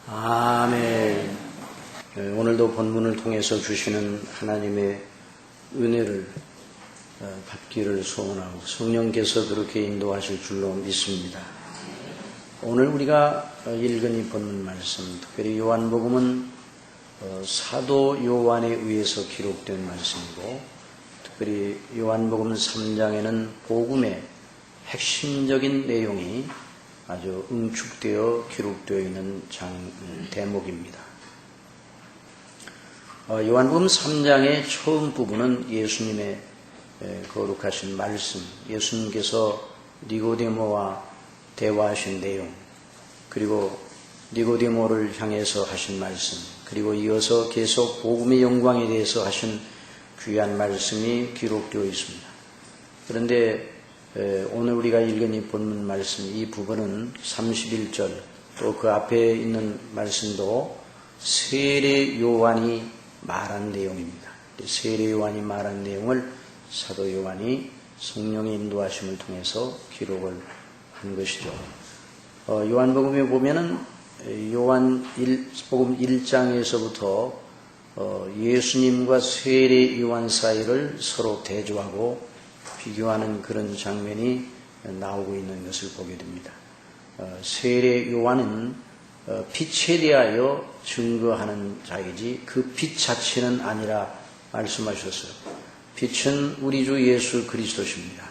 아멘. 오늘도 본문을 통해서 주시는 하나님의 은혜를 받기를 소원하고 성령께서 그렇게 인도하실 줄로 믿습니다. 오늘 우리가 읽은 이 본문 말씀, 특별히 요한복음은 사도 요한에 의해서 기록된 말씀이고, 특별히 요한복음 3장에는 복음의 핵심적인 내용이 아주 응축되어 기록되어 있는 대목입니다. 요한복음 3장의 처음 부분은 예수님의 거룩하신 말씀, 예수님께서 니고데모와 대화하신 내용, 그리고 니고데모를 향해서 하신 말씀, 그리고 이어서 계속 복음의 영광에 대해서 하신 귀한 말씀이 기록되어 있습니다. 그런데 오늘 우리가 읽은 이 본문 말씀, 이 부분은 31절, 또 그 앞에 있는 말씀도 세례 요한이 말한 내용입니다. 세례 요한이 말한 내용을 사도 요한이 성령의 인도하심을 통해서 기록을 한 것이죠. 요한복음에 보면은 요한복음 1장에서부터 예수님과 세례 요한 사이를 서로 대조하고 비교하는 그런 장면이 나오고 있는 것을 보게 됩니다. 세례 요한은 빛에 대하여 증거하는 자이지 그 빛 자체는 아니라 말씀하셨어요. 빛은 우리 주 예수 그리스도십니다.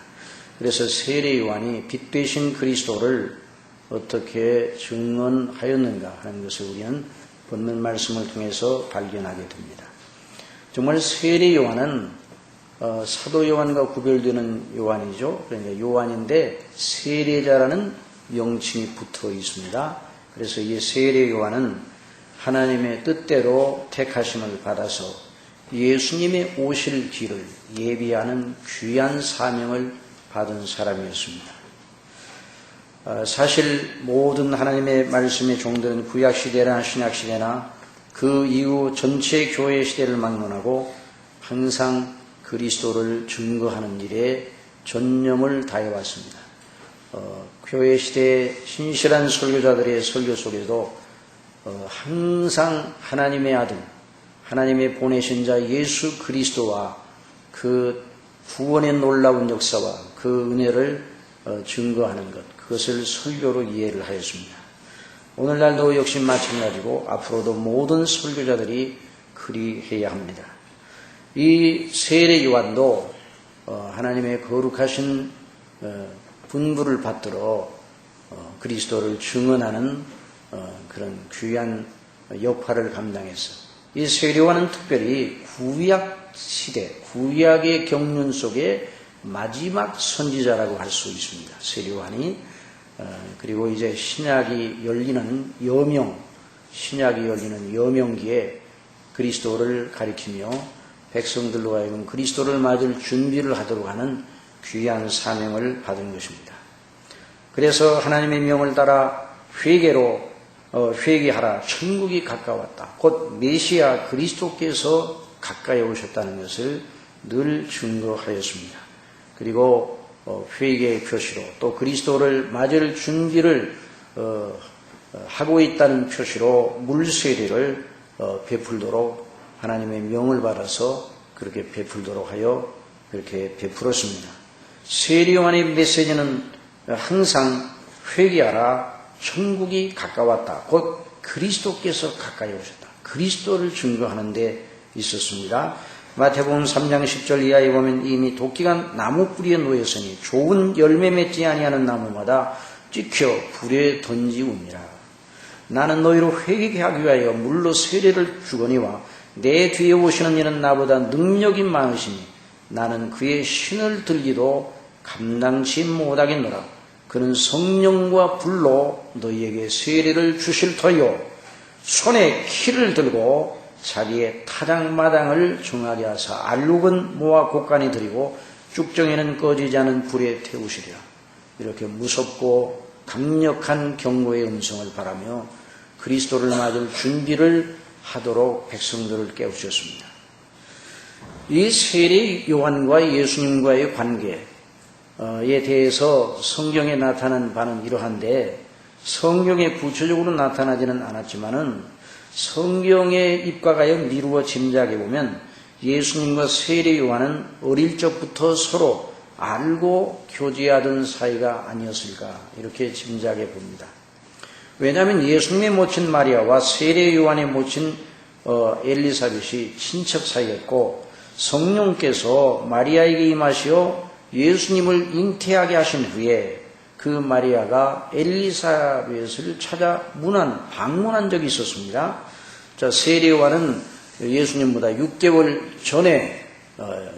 그래서 세례 요한이 빛 되신 그리스도를 어떻게 증언하였는가 하는 것을 우리는 본문 말씀을 통해서 발견하게 됩니다. 정말 세례 요한은 사도 요한과 구별되는 요한이죠. 그러니까 요한인데 세례자라는 명칭이 붙어 있습니다. 그래서 이 세례 요한은 하나님의 뜻대로 택하심을 받아서 예수님의 오실 길을 예비하는 귀한 사명을 받은 사람이었습니다. 사실 모든 하나님의 말씀의 종들은 구약시대나 신약시대나 그 이후 전체 교회 시대를 막론하고 항상 그리스도를 증거하는 일에 전념을 다해왔습니다. 교회 시대의 신실한 설교자들의 설교 속에도 항상 하나님의 아들, 하나님의 보내신 자 예수 그리스도와 그 구원의 놀라운 역사와 그 은혜를 증거하는 것, 그것을 설교로 이해를 하였습니다. 오늘날도 역시 마찬가지고 앞으로도 모든 설교자들이 그리해야 합니다. 이 세례 요한도 하나님의 거룩하신 분부를 받들어 그리스도를 증언하는 그런 귀한 역할을 감당했어. 이 세례 요한은 특별히 구약 시대, 구약의 경륜 속에 마지막 선지자라고 할 수 있습니다. 세례 요한이 그리고 이제 신약이 열리는 여명기에 그리스도를 가리키며 백성들로 하여금 그리스도를 맞을 준비를 하도록 하는 귀한 사명을 받은 것입니다. 그래서 하나님의 명을 따라 회개하라, 천국이 가까웠다. 곧 메시아 그리스도께서 가까이 오셨다는 것을 늘 증거하였습니다. 그리고 회개의 표시로 또 그리스도를 맞을 준비를 하고 있다는 표시로 물세례를 베풀도록 하나님의 명을 받아서 그렇게 베풀도록 하여 그렇게 베풀었습니다. 세례 요한의 메시지는 항상 회개하라, 천국이 가까웠다. 곧 그리스도께서 가까이 오셨다. 그리스도를 증거하는 데 있었습니다. 마태복음 3장 10절 이하에 보면 이미 도끼가 나무 뿌리에 놓였으니 좋은 열매 맺지 아니하는 나무마다 찍혀 불에 던지우니라. 나는 너희로 회개하게 하여 물로 세례를 주거니와 내 뒤에 오시는 이는 나보다 능력이 많으시니 나는 그의 신을 들기도 감당치 못하겠노라. 그는 성령과 불로 너희에게 세례를 주실 터이요 손에 키를 들고 자기의 타작마당을 정하게 하사 알룩은 모아 곳간에 들이고 쭉정이는 꺼지지 않은 불에 태우시리라. 이렇게 무섭고 강력한 경고의 음성을 바라며 그리스도를 맞을 준비를 하도록 백성들을 깨우쳤습니다. 이 세례 요한과 예수님과의 관계에 대해서 성경에 나타난 바는 이러한데 성경에 구체적으로 나타나지는 않았지만은 성경에 입각하여 미루어 짐작해 보면 예수님과 세례 요한은 어릴 적부터 서로 알고 교제하던 사이가 아니었을까 이렇게 짐작해 봅니다. 왜냐하면 예수님의 모친 마리아와 세례 요한의 모친 엘리사벳이 친척 사이였고 성령께서 마리아에게 임하시어 예수님을 잉태하게 하신 후에 그 마리아가 엘리사벳을 찾아 방문한 적이 있었습니다. 자, 세례 요한은 예수님보다 6개월 전에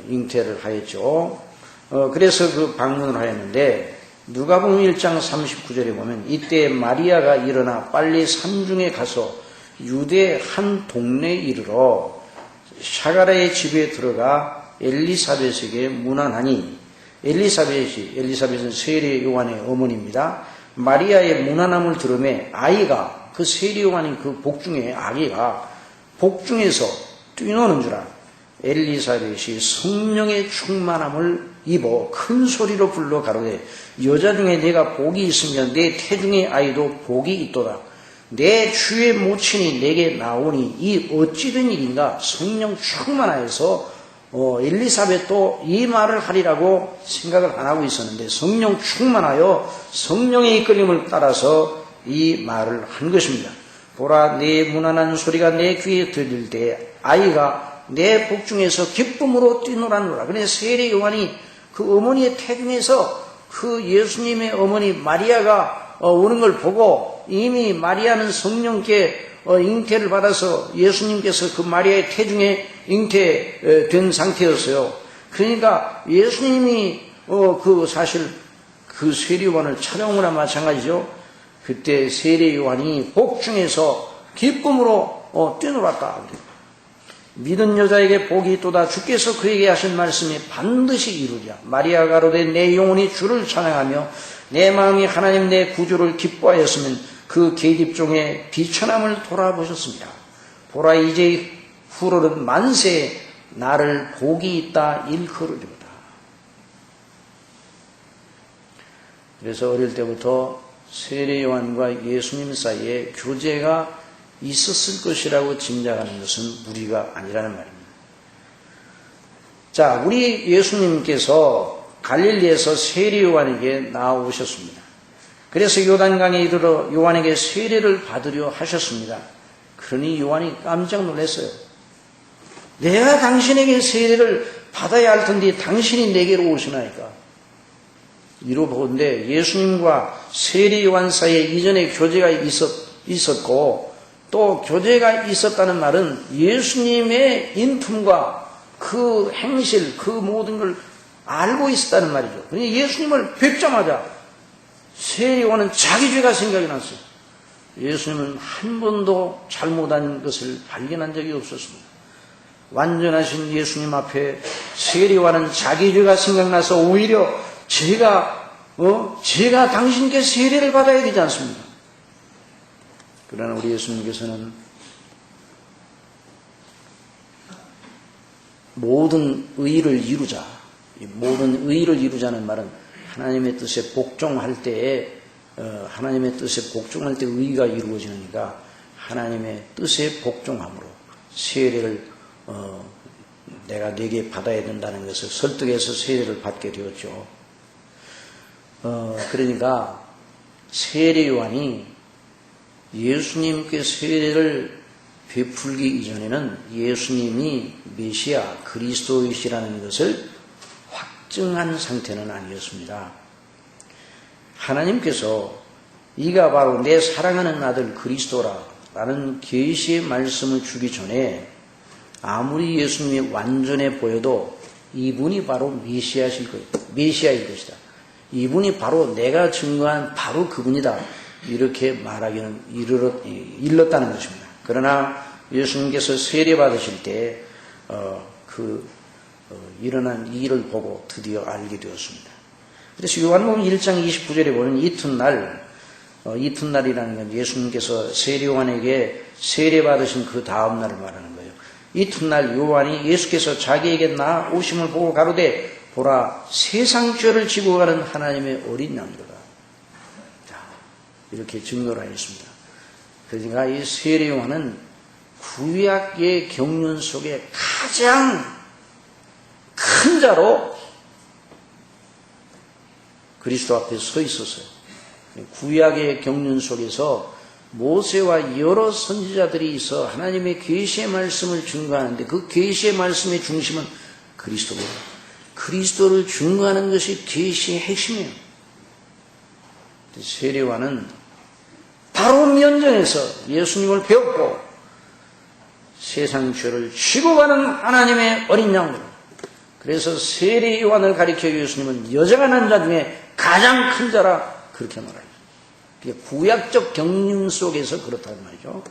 잉태를 하였죠. 그래서 그 방문을 하였는데 누가복음 1장 39절에 보면 이때 마리아가 일어나 빨리 산중에 가서 유대 한 동네에 이르러 샤가랴의 집에 들어가 엘리사벳에게 문안하니 엘리사벳은 세례 요한의 어머니입니다. 마리아의 문안함을 들으며 아이가 그 세례 요한이 그 복중에 아기가 복중에서 뛰노는 줄 알아. 엘리사벳이 성령의 충만함을 입어 큰 소리로 불러 가로되 여자 중에 내가 복이 있으면 내 태중의 아이도 복이 있도다. 내 주의 모친이 내게 나오니 이 어찌된 일인가. 성령 충만하여서 엘리사벳도 이 말을 하리라고 생각을 안 하고 있었는데 성령 충만하여 성령의 이끌림을 따라서 이 말을 한 것입니다. 보라, 내 무난한 소리가 내 귀에 들릴 때 아이가 내 복중에서 기쁨으로 뛰노라노라. 그래서 세례 요한이 그 어머니의 태중에서 그 예수님의 어머니 마리아가 오는 걸 보고 이미 마리아는 성령께 잉태를 받아서 예수님께서 그 마리아의 태중에 잉태된 상태였어요. 그러니까 예수님이 사실 그 세례요한을 찾아오거나 마찬가지죠. 그때 세례요한이 복중에서 기쁨으로 뛰어놀았다. 믿은 여자에게 복이 있도다. 주께서 그에게 하신 말씀이 반드시 이루리라. 마리아가 가로되 내 영혼이 주를 찬양하며 내 마음이 하나님 내 구주를 기뻐하였으면 그 계집종의 비천함을 돌아보셨습니다. 보라 이제 후로는 만세에 나를 복이 있다 일컬으리로다. 그래서 어릴 때부터 세례요한과 예수님 사이에 교제가 있었을 것이라고 짐작하는 것은 무리가 아니라는 말입니다. 자, 우리 예수님께서 갈릴리에서 세례요한에게 나오셨습니다. 그래서 요단강에 이르러 요한에게 세례를 받으려 하셨습니다. 그러니 요한이 깜짝 놀랐어요. 내가 당신에게 세례를 받아야 할 텐데 당신이 내게로 오시나이까. 이로 보건대 예수님과 세례요한 사이에 이전에 교제가 있었고 또 교제가 있었다는 말은 예수님의 인품과 그 행실, 그 모든 걸 알고 있었다는 말이죠. 그러니까 예수님을 뵙자마자 세례요한은 자기 죄가 생각이 났어요. 예수님은 한 번도 잘못한 것을 발견한 적이 없었습니다. 완전하신 예수님 앞에 세례요한은 자기 죄가 생각나서 오히려 제가 당신께 세례를 받아야 되지 않습니까? 그러나 우리 예수님께서는 모든 의를 이루자. 모든 의를 이루자는 말은 하나님의 뜻에 복종할 때에 하나님의 뜻에 복종할 때 의가 이루어지니까 하나님의 뜻에 복종함으로 세례를 내가 네게 받아야 된다는 것을 설득해서 세례를 받게 되었죠. 그러니까 세례 요한이 예수님께 세례를 베풀기 이전에는 예수님이 메시아 그리스도이시라는 것을 확증한 상태는 아니었습니다. 하나님께서 이가 바로 내 사랑하는 아들 그리스도라는 계시의 말씀을 주기 전에 아무리 예수님이 완전해 보여도 이분이 바로 메시아일 것이다. 이분이 바로 내가 증거한 바로 그분이다. 이렇게 말하기는 일렀다는 것입니다. 그러나 예수님께서 세례 받으실 때 일어난 이 일을 보고 드디어 알게 되었습니다. 그래서 요한복음 1장 29절에 보면 이튿날이라는 건 예수님께서 세례 요한에게 세례 받으신 그 다음 날을 말하는 거예요. 이튿날 요한이 예수께서 자기에게 나오심을 보고 가로되 보라 세상 죄를 지고 가는 하나님의 어린 양이로다. 자, 이렇게 증거를 하였습니다. 그러니까 이 세례 요한은 구약의 경륜 속에 가장 큰 자로 그리스도 앞에 서 있었어요. 구약의 경륜 속에서 모세와 여러 선지자들이 있어 하나님의 계시의 말씀을 증거하는데 그 계시의 말씀의 중심은 그리스도입니다. 그리스도를 증거하는 것이 계시의 핵심이에요. 세례 요한은 바로 면전에서 예수님을 배웠고 세상 죄를 지고 가는 하나님의 어린 양으로. 그래서 세례 요한을 가리켜 예수님은 여자가 난 자 중에 가장 큰 자라 그렇게 말합니다. 구약적 경륜 속에서 그렇다는 말이죠.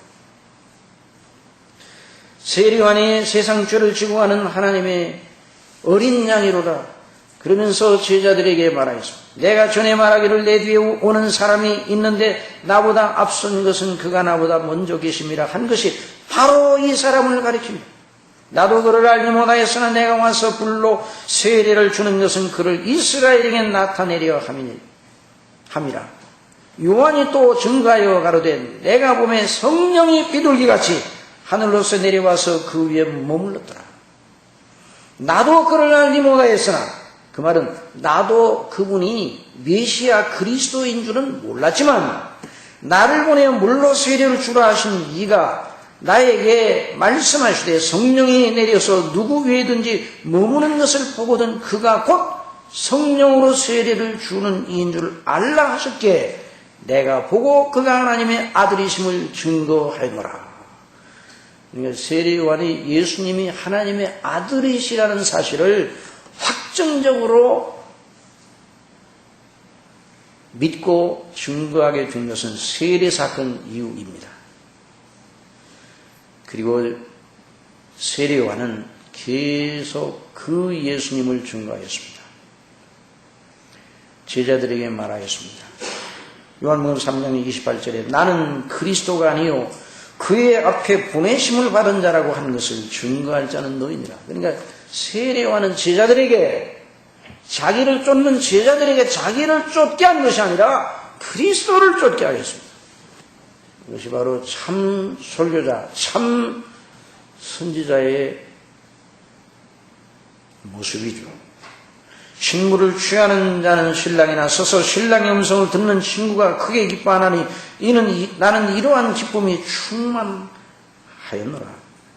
세례 요한이 세상 죄를 지고 가는 하나님의 어린 양이로다. 그러면서 제자들에게 말하였습니다. 내가 전에 말하기를 내 뒤에 오는 사람이 있는데 나보다 앞선 것은 그가 나보다 먼저 계심이라 한 것이 바로 이 사람을 가리킵니다. 나도 그를 알지 못하였으나 내가 와서 불로 세례를 주는 것은 그를 이스라엘에게 나타내려 함이라. 요한이 또 증거하여 가로되 내가 보매 성령이 비둘기같이 하늘로서 내려와서 그 위에 머물렀더라. 나도 그를 알지 못하였으나 그 말은 나도 그분이 메시아 그리스도인 줄은 몰랐지만 나를 보내어 물로 세례를 주라 하신 이가 나에게 말씀하시되 성령이 내려서 누구 위에든지 머무는 것을 보거든 그가 곧 성령으로 세례를 주는 이인 줄 알라 하셨기에 내가 보고 그가 하나님의 아들이심을 증거하였노라. 그러니까 세례요한이 예수님이 하나님의 아들이시라는 사실을 확정적으로 믿고 증거하게 된 것은 세례 사건 이후입니다. 그리고 세례요한은 계속 그 예수님을 증거하였습니다. 제자들에게 말하였습니다. 요한복음 3장 28절에 나는 그리스도가 아니요 그의 앞에 보내심을 받은 자라고 하는 것을 증거할 자는 너희니라. 그러니까 세례요한은 제자들에게, 자기를 쫓는 제자들에게 자기를 쫓게 한 것이 아니라 그리스도를 쫓게 하였습니다. 이것이 바로 참 설교자, 참 선지자의 모습이죠. 식물을 취하는 자는 신랑이 나서서 신랑의 음성을 듣는 친구가 크게 기뻐하나니 나는 이러한 기쁨이 충만하였노라.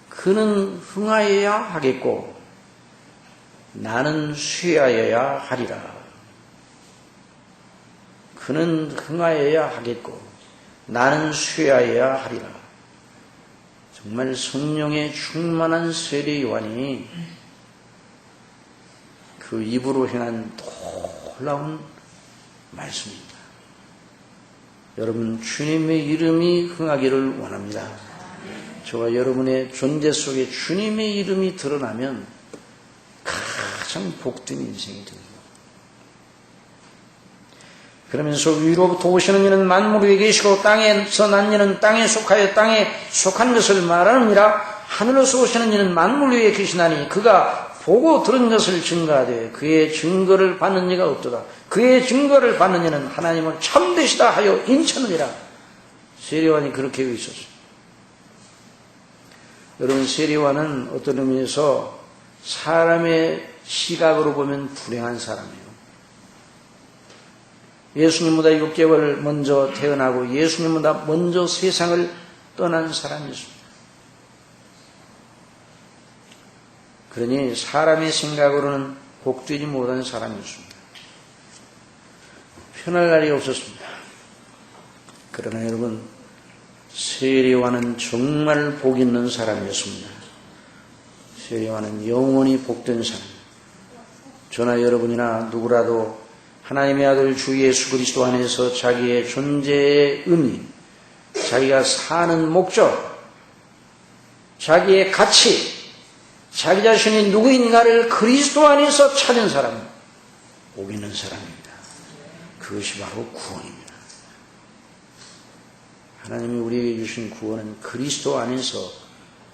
그는 흥하여야 하겠고 나는 쉬하여야 하리라. 그는 흥하여야 하겠고 나는 쉬하여야 하리라. 정말 성령의 충만한 세례 요한이 그 입으로 행한 놀라운 말씀입니다. 여러분, 주님의 이름이 흥하기를 원합니다. 저와 여러분의 존재 속에 주님의 이름이 드러나면 가장 복된 인생이 됩니다. 그러면서 위로부터 오시는 이는 만물 위에 계시고 땅에서 난 이는 땅에 속하여 땅에 속한 것을 말하느니라. 하늘에서 오시는 이는 만물 위에 계시나니 그가 보고 들은 것을 증거하되 그의 증거를 받는 이가 없도다. 그의 증거를 받는 이는 하나님은 참되시다 하여 인천느니라. 세례요한이 그렇게 있었어요. 여러분, 세례요한은 어떤 의미에서 사람의 시각으로 보면 불행한 사람이에요. 예수님보다 6개월 먼저 태어나고 예수님보다 먼저 세상을 떠난 사람이었습니다. 그러니 사람의 생각으로는 복되지 못한 사람이었습니다. 편할 날이 없었습니다. 그러나 여러분, 세례요한은 정말 복 있는 사람이었습니다. 세례요한은 영원히 복된 사람. 저나 여러분이나 누구라도 하나님의 아들 주 예수 그리스도 안에서 자기의 존재의 의미, 자기가 사는 목적, 자기의 가치, 자기 자신이 누구인가를 그리스도 안에서 찾은 사람은 복 있는 사람입니다. 그것이 바로 구원입니다. 하나님이 우리에게 주신 구원은 그리스도 안에서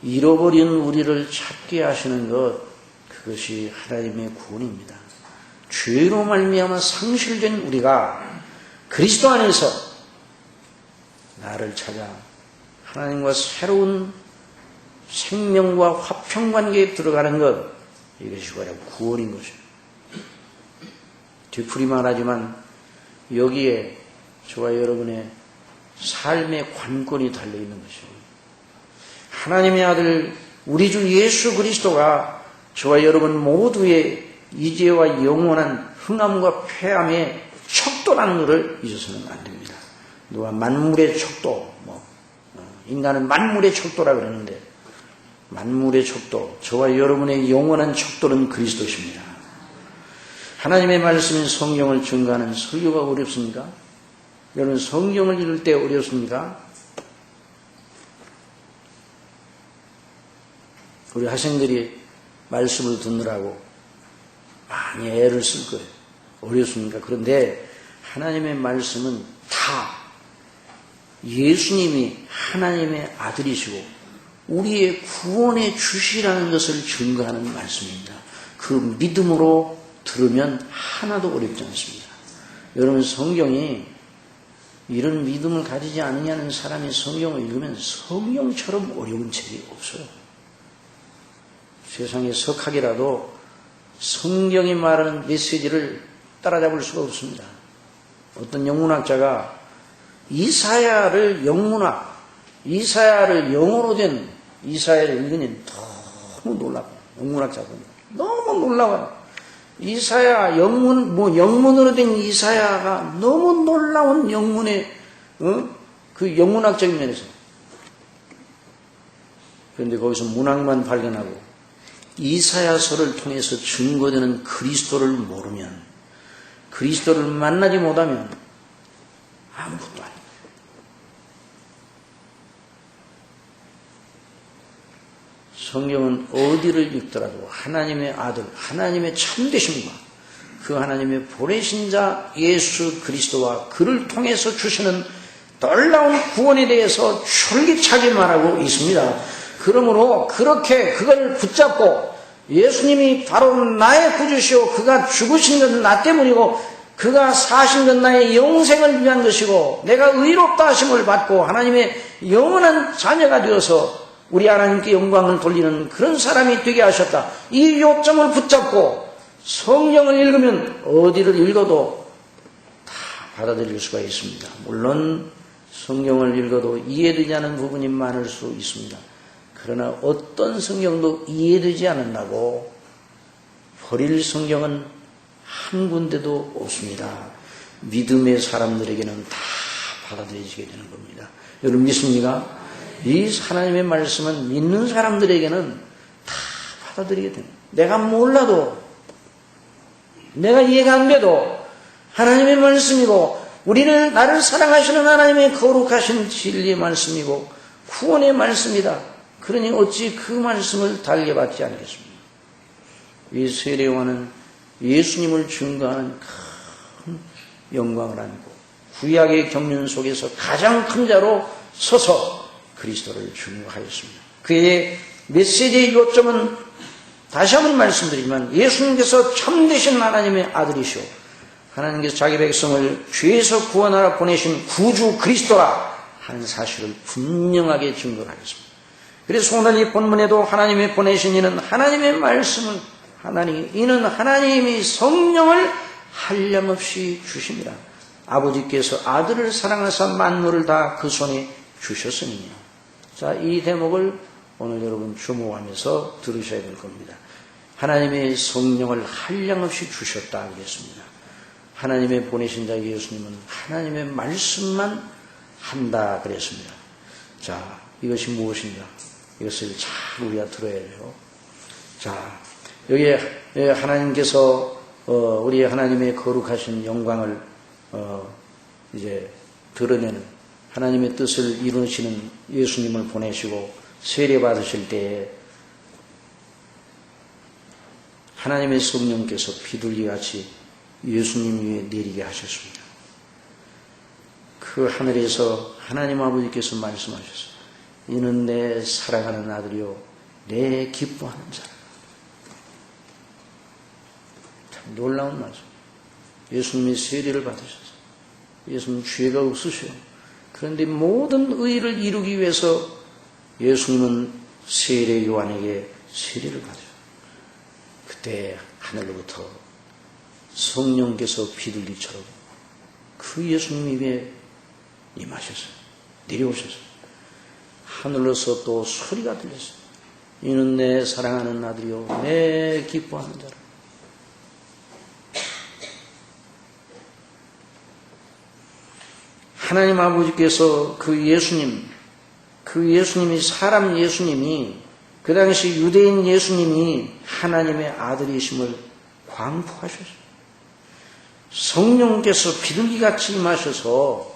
잃어버린 우리를 찾게 하시는 것, 그것이 하나님의 구원입니다. 죄로 말미암아 상실된 우리가 그리스도 안에서 나를 찾아 하나님과 새로운 생명과 화평관계에 들어가는 것, 이것이 바로 구원인 것입니다. 뒤풀이 말하지만 여기에 저와 여러분의 삶의 관건이 달려있는 것입니다. 하나님의 아들 우리 주 예수 그리스도가 저와 여러분 모두의 이제와 영원한 흥함과 폐함의 척도라는 것을 잊어서는 안 됩니다. 누가 만물의 척도, 인간은 만물의 척도라 그러는데 만물의 척도, 저와 여러분의 영원한 척도는 그리스도십니다. 하나님의 말씀인 성경을 증거하는 설교가 어렵습니까? 여러분, 성경을 읽을 때 어렵습니까? 우리 학생들이 말씀을 듣느라고 많이 애를 쓸 거예요. 어렵습니까? 그런데 하나님의 말씀은 다 예수님이 하나님의 아들이시고 우리의 구원의 주시라는 것을 증거하는 말씀입니다. 그 믿음으로 들으면 하나도 어렵지 않습니다. 여러분, 성경이 이런 믿음을 가지지 않느냐는 사람이 성경을 읽으면 성경처럼 어려운 책이 없어요. 세상에 석학이라도 성경이 말하는 메시지를 따라잡을 수가 없습니다. 어떤 영문학자가 이사야를 영어로 된 이사야를 읽으니 너무 놀라워요. 영문학자분 너무 놀라워요. 이사야 영문으로 된 이사야가 너무 놀라운 영문의 그 영문학적인 면에서. 그런데 거기서 문학만 발견하고 이사야서를 통해서 증거되는 그리스도를 모르면, 그리스도를 만나지 못하면 아무것도 아닙니다. 성경은 어디를 읽더라도 하나님의 아들, 하나님의 참되심과 그 하나님의 보내신 자 예수 그리스도와 그를 통해서 주시는 놀라운 구원에 대해서 솔깃하게 말하고 있습니다. 그러므로 그렇게 그걸 붙잡고 예수님이 바로 나의 구주시오, 그가 죽으신 건 나 때문이고 그가 사신 건 나의 영생을 위한 것이고 내가 의롭다 하심을 받고 하나님의 영원한 자녀가 되어서 우리 하나님께 영광을 돌리는 그런 사람이 되게 하셨다. 이 요점을 붙잡고 성경을 읽으면 어디를 읽어도 다 받아들일 수가 있습니다. 물론 성경을 읽어도 이해되지 않는 부분이 많을 수 있습니다. 그러나 어떤 성경도 이해되지 않는다고 버릴 성경은 한 군데도 없습니다. 믿음의 사람들에게는 다 받아들여지게 되는 겁니다. 여러분 믿습니까? 이 하나님의 말씀은 믿는 사람들에게는 다 받아들이게 됩니다. 내가 몰라도, 내가 이해가 안 돼도 하나님의 말씀이고 나를 사랑하시는 하나님의 거룩하신 진리의 말씀이고 구원의 말씀이다. 그러니 어찌 그 말씀을 달게 받지 않겠습니까? 이 세례요한은 예수님을 증거하는 큰 영광을 안고 구약의 경륜 속에서 가장 큰 자로 서서 그리스도를 증거하였습니다. 그의 메시지의 요점은 다시 한번 말씀드리지만 예수님께서 참되신 하나님의 아들이시오, 하나님께서 자기 백성을 죄에서 구원하러 보내신 구주 그리스도라 하는 사실을 분명하게 증거하였습니다. 그래서 오늘 이 본문에도 하나님이 보내신 이는 하나님의 말씀을 이는 하나님이 성령을 한량없이 주십니다. 아버지께서 아들을 사랑하사 만물을 다 그 손에 주셨으니. 자, 이 대목을 오늘 여러분 주목하면서 들으셔야 될 겁니다. 하나님의 성령을 한량없이 주셨다 그랬습니다. 하나님의 보내신 자 예수님은 하나님의 말씀만 한다 그랬습니다. 자, 이것이 무엇인가? 이것을 잘 우리가 들어야 돼요. 자, 여기에 하나님께서 우리 하나님의 거룩하신 영광을 이제 드러내는 하나님의 뜻을 이루시는 예수님을 보내시고 세례 받으실 때에 하나님의 성령께서 비둘기같이 예수님 위에 내리게 하셨습니다. 그 하늘에서 하나님 아버지께서 말씀하셨어요. 이는 내 사랑하는 아들이요 내 기뻐하는 자라. 참 놀라운 말씀. 예수님이 세례를 받으셨어요. 예수님 죄가 없으셔. 그런데 모든 의를 이루기 위해서 예수님은 세례 요한에게 세례를 받으셨어요. 그때 하늘로부터 성령께서 비둘기처럼 그 예수님 입에 임하셨어요. 내려오셨어요. 하늘로서 또 소리가 들렸어요. 이는 내 사랑하는 아들이요 내 기뻐하는 자라. 하나님 아버지께서 그 예수님이 사람 예수님이 그 당시 유대인 예수님이 하나님의 아들이심을 광포하셨어요. 성령께서 비둘기같이 임하셔서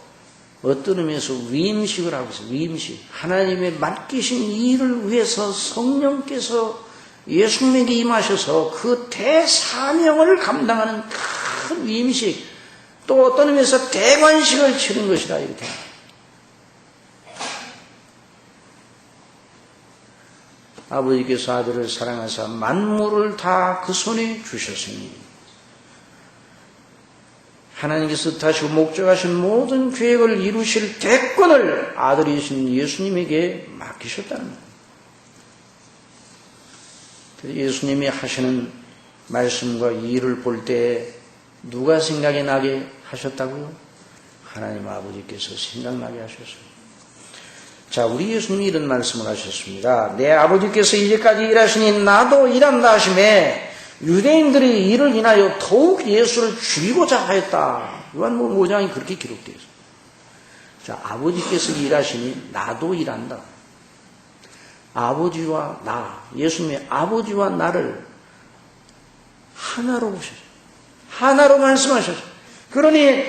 어떤 의미에서 위임식을 하고 있어요. 위임식. 하나님의 맡기신 일을 위해서 성령께서 예수님에게 임하셔서 그 대사명을 감당하는 큰 위임식, 또 어떤 의미에서 대관식을 치른 것이다 이렇게. 아버지께서 아들을 사랑하사 만물을 다 그 손에 주셨으니 하나님께서 뜻하시고 목적하신 모든 계획을 이루실 대권을 아들이신 예수님에게 맡기셨다는 거예요. 예수님이 하시는 말씀과 일을 볼 때 누가 생각이 나게 하셨다고요? 하나님 아버지께서 생각나게 하셨어요. 자, 우리 예수님이 이런 말씀을 하셨습니다. 내 아버지께서 이제까지 일하시니 나도 일한다 하시매 유대인들이 이를 인하여 더욱 예수를 죽이고자 하였다. 요한복음 5장이 그렇게 기록되어 있습니다. 자, 아버지께서 일하시니 나도 일한다. 아버지와 나, 예수님의 아버지와 나를 하나로 보셨어요. 하나로 말씀하셨어요. 그러니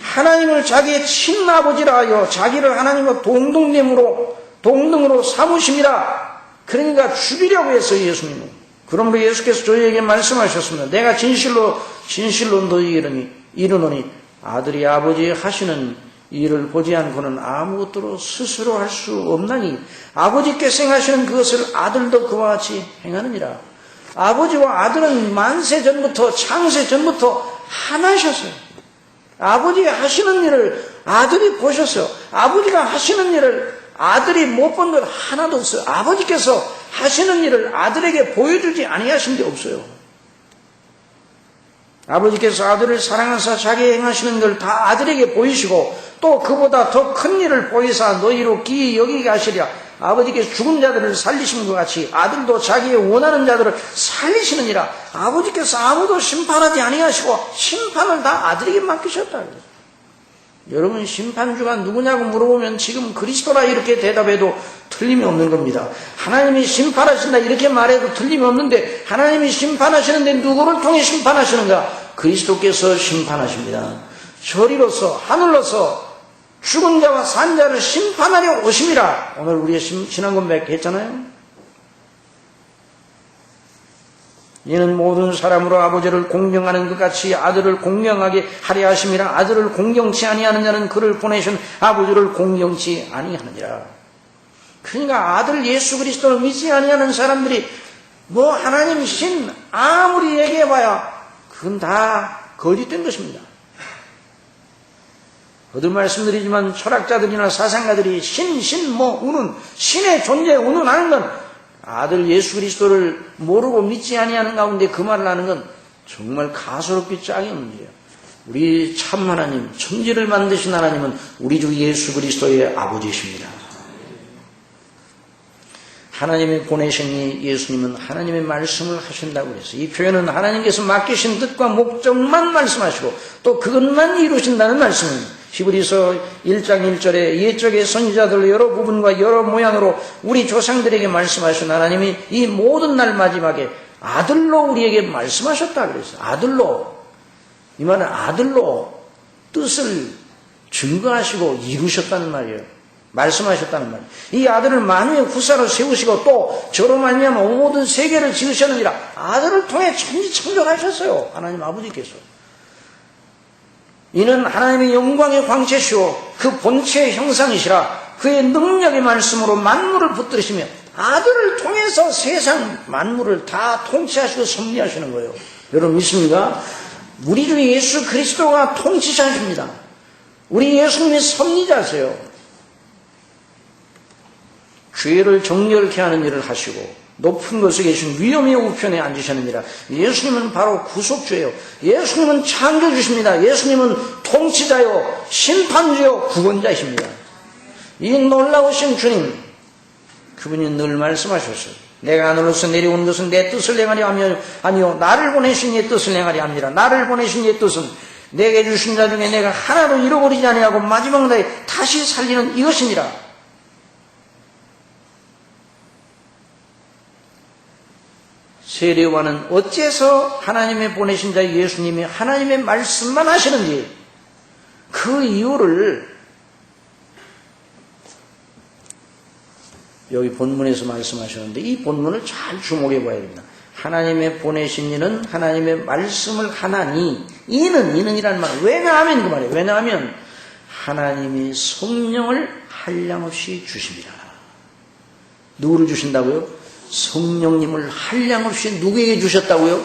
하나님을 자기의 친아버지라 하여 자기를 하나님과 동등으로 삼으심이라. 그러니까 죽이려고 했어요, 예수님은. 그러므로 예수께서 저희에게 말씀하셨습니다. 내가 진실로 너희에게 이르노니 아들이 아버지 하시는 일을 보지 않고는 아무것도 스스로 할 수 없나니 아버지께서 행하시는 그것을 아들도 그와 같이 행하느니라. 아버지와 아들은 만세 전부터 창세 전부터 하나셨어요. 아버지가 하시는 일을 아들이 보셨어요. 아버지가 하시는 일을 아들이 못 본 것 하나도 없어요. 아버지께서 하시는 일을 아들에게 보여주지 아니하신 게 없어요. 아버지께서 아들을 사랑하사 자기 행하시는 걸 다 아들에게 보이시고 또 그보다 더 큰 일을 보이사 너희로 기이 여기게 하시랴. 아버지께서 죽은 자들을 살리신 것 같이 아들도 자기의 원하는 자들을 살리시느니라. 아버지께서 아무도 심판하지 아니하시고 심판을 다 아들에게 맡기셨다. 여러분, 심판주가 누구냐고 물어보면 지금 그리스도라 이렇게 대답해도 틀림이 없는 겁니다. 하나님이 심판하신다 이렇게 말해도 틀림이 없는데, 하나님이 심판하시는데 누구를 통해 심판하시는가? 그리스도께서 심판하십니다. 저리로서 하늘로서 죽은 자와 산 자를 심판하려 오심이라. 오늘 우리가 지난 건백 했잖아요. 이는 모든 사람으로 아버지를 공경하는 것 같이 아들을 공경하게 하려 하심이라. 아들을 공경치 아니하는 자는 그를 보내신 아버지를 공경치 아니하느니라. 그러니까 아들 예수 그리스도를 믿지 아니하는 사람들이 뭐 하나님 신 아무리 얘기해봐야 그건 다 거짓된 것입니다. 거듭 말씀드리지만 철학자들이나 사상가들이 우는 신의 존재에 운운하는 건 아들 예수 그리스도를 모르고 믿지 아니하는 가운데 그 말을 하는 건 정말 가소롭기 짝이 없는 일이에요. 우리 참 하나님, 천지를 만드신 하나님은 우리 주 예수 그리스도의 아버지이십니다. 하나님이 보내신 이 예수님은 하나님의 말씀을 하신다고 그랬어요. 이 표현은 하나님께서 맡기신 뜻과 목적만 말씀하시고 또 그것만 이루신다는 말씀입니다. 히브리서 1장 1절에 옛적의 선지자들 여러 부분과 여러 모양으로 우리 조상들에게 말씀하신 하나님이 이 모든 날 마지막에 아들로 우리에게 말씀하셨다 그랬어요. 아들로. 이 말은 아들로 뜻을 증거하시고 이루셨다는 말이에요. 말씀하셨다는 말이에요. 이 아들을 만유의 후사로 세우시고 또 저로 말미암아 모든 세계를 지으셨느니라. 아들을 통해 천지창조하셨어요. 하나님 아버지께서. 이는 하나님의 영광의 광채시오 그 본체의 형상이시라. 그의 능력의 말씀으로 만물을 붙들으시며 아들을 통해서 세상 만물을 다 통치하시고 섭리하시는 거예요. 여러분 믿습니까? 우리 주 예수 그리스도가 통치자십니다. 우리 예수님이 섭리자세요. 죄를 정결케 하는 일을 하시고 높은 곳에 계신 위엄의 우편에 앉으셨느니라. 예수님은 바로 구속주예요. 예수님은 창조주십니다. 예수님은 통치자요 심판주요 구원자이십니다. 이 놀라우신 주님, 그분이 늘 말씀하셨어요. 내가 하늘로서 내려오는 것은 내 뜻을 행하려 하며 아니요 나를 보내신 내 뜻을 행하려 합니다. 나를 보내신 내 뜻은 내게 주신 자 중에 내가 하나도 잃어버리지 아니하고 마지막 날에 다시 살리는 이것이니라. 세례요한은 어째서 하나님의 보내신 자 예수님이 하나님의 말씀만 하시는지 그 이유를 여기 본문에서 말씀하셨는데 이 본문을 잘 주목해 봐야 됩니다. 하나님의 보내신 이는 하나님의 말씀을 하나니 이는이라는 말은 왜냐하면 그 말이에요. 왜냐하면 하나님이 성령을 한량없이 주십니다. 누구를 주신다고요? 성령님을 한량없이 누구에게 주셨다고요?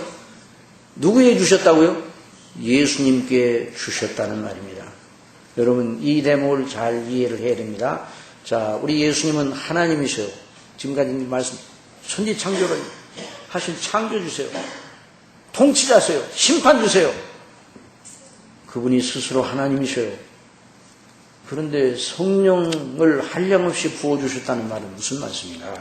누구에게 주셨다고요? 예수님께 주셨다는 말입니다. 여러분 이 대목을 잘 이해를 해야 됩니다. 자, 우리 예수님은 하나님이세요. 지금까지 말씀 천지 창조를 하신 창조주세요. 통치자세요. 심판주세요. 그분이 스스로 하나님이세요. 그런데 성령을 한량없이 부어주셨다는 말은 무슨 말씀인가?